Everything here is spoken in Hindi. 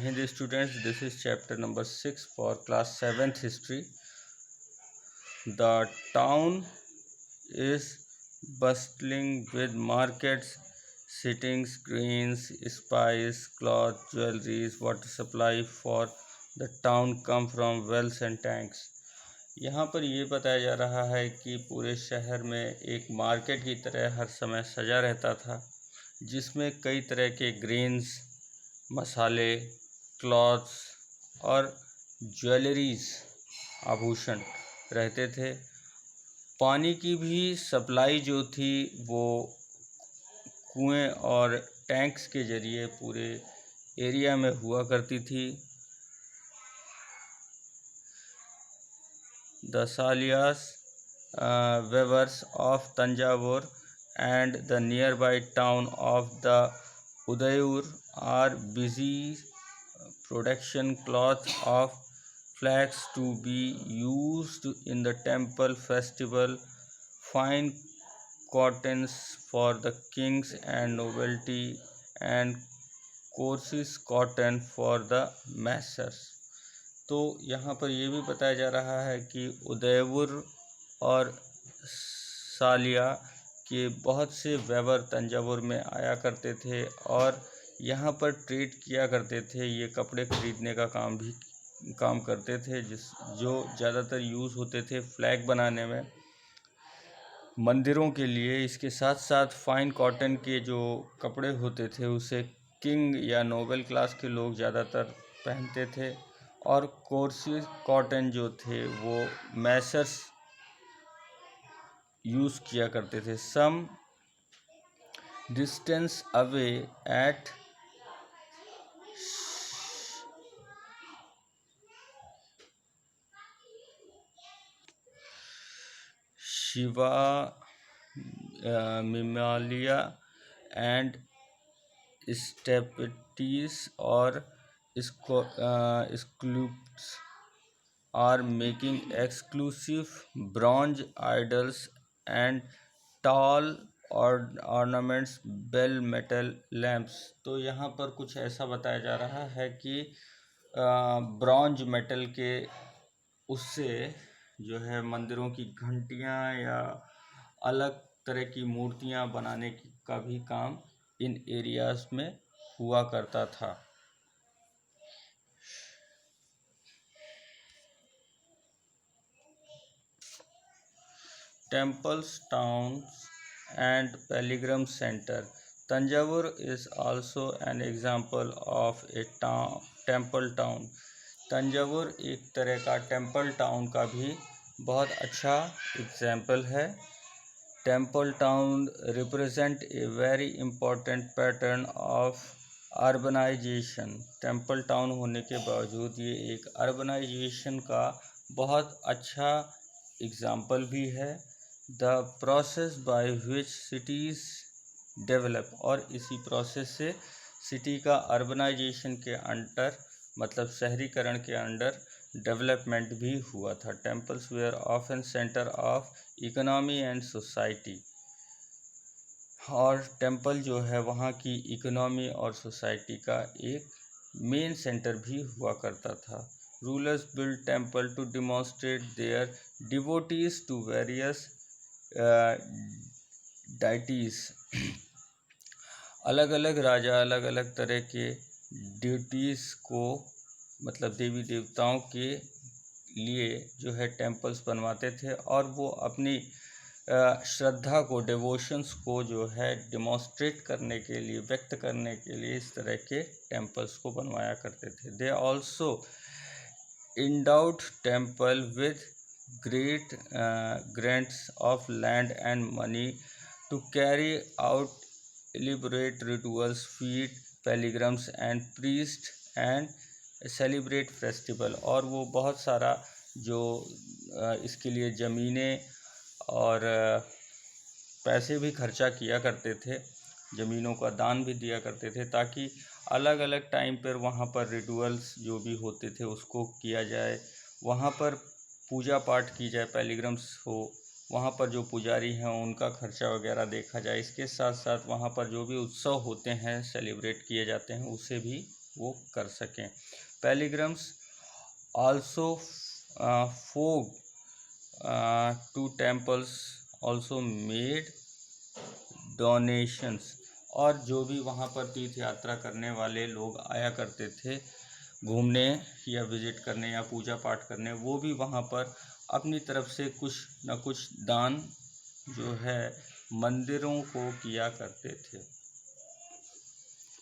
Hindi students, this is chapter number 6 for class 7th history. The town is bustling with markets, sittings, grains, spice, cloth, jewelries, water supply for the town come from wells and tanks. यहाँ पर ये बताया जा रहा है कि पूरे शहर में एक मार्केट की तरह हर समय सजा रहता था, जिसमें कई तरह के ग्रेन्स, मसाले, क्लॉथ्स और ज्वेलरीज, आभूषण रहते थे। पानी की भी सप्लाई जो थी वो कुएं और टैंक्स के ज़रिए पूरे एरिया में हुआ करती थी। The Salias, weavers of Tanjavur and the nearby town of the Udaipur are busy production cloth of flax to be used in the temple festival, fine cottons for the kings and nobility, and coarse cotton for the masters। तो यहाँ पर ये भी बताया जा रहा है कि उदयपुर और सालिया के बहुत से वेवर तंजावुर में आया करते थे और यहाँ पर ट्रेड किया करते थे। ये कपड़े खरीदने का काम करते थे, जो ज़्यादातर यूज़ होते थे फ्लैग बनाने में, मंदिरों के लिए। इसके साथ साथ फाइन कॉटन के जो कपड़े होते थे उसे किंग या नोबल क्लास के लोग ज़्यादातर पहनते थे, और कोर्सी कॉटन जो थे वो मैसर्स यूज़ किया करते थे। सम डिस्टेंस अवे एट शिवा मिमालिया एंड स्टेपिटीज और sculptors are making exclusive bronze idols and tall ornaments, bell metal lamps। तो यहाँ पर कुछ ऐसा बताया जा रहा है कि ब्रॉन्ज मेटल के उससे जो है मंदिरों की घंटियाँ या अलग तरह की मूर्तियाँ बनाने का भी काम इन एरियाज़ में हुआ करता था। Temples, towns and pilgrim center. Tanjavur is also an example of a temple town. Thanjavur एक तरह का टेम्पल टाउन का भी बहुत अच्छा एग्जाम्पल है। Temple town represent a very important pattern of urbanization. Temple town होने के बावजूद ये एक अर्बनाइजेशन का बहुत अच्छा एग्जाम्पल भी है। The process by which cities develop, और इसी प्रोसेस से सिटी का अर्बनाइजेशन के अंडर, मतलब शहरीकरण के अंडर डेवलपमेंट भी हुआ था। Temples were often centre of economy and society, और टेम्पल जो है वहाँ की इकोनॉमी और सोसाइटी का एक मेन सेंटर भी हुआ करता था। Rulers build temple to demonstrate their devotees to various deities. अलग अलग राजा अलग अलग तरह के ड्यूटीज़ को, मतलब देवी देवताओं के लिए जो है टेम्पल्स बनवाते थे, और वो अपनी श्रद्धा को, डिवोशंस को जो है डिमॉन्स्ट्रेट करने के लिए, व्यक्त करने के लिए इस तरह के टेम्पल्स को बनवाया करते थे। They also endowed temple with great grants of land and money to carry out elaborate rituals, feed pilgrims and priests and celebrate festival। और वो बहुत सारा जो इसके लिए ज़मीनें और पैसे भी खर्चा किया करते थे, ज़मीनों का दान भी दिया करते थे, ताकि अलग अलग टाइम पर वहाँ पर रिचुअल्स जो भी होते थे उसको किया जाए, वहाँ पर पूजा पाठ की जाए, पिलग्रिम्स हो, वहाँ पर जो पुजारी हैं उनका खर्चा वगैरह देखा जाए। इसके साथ साथ वहाँ पर जो भी उत्सव होते हैं, सेलिब्रेट किए जाते हैं, उसे भी वो कर सकें। Pilgrims also flock to temples also made donations, और जो भी वहाँ पर तीर्थ यात्रा करने वाले लोग आया करते थे घूमने या विजिट करने या पूजा पाठ करने, वो भी वहाँ पर अपनी तरफ से कुछ न कुछ दान जो है मंदिरों को किया करते थे।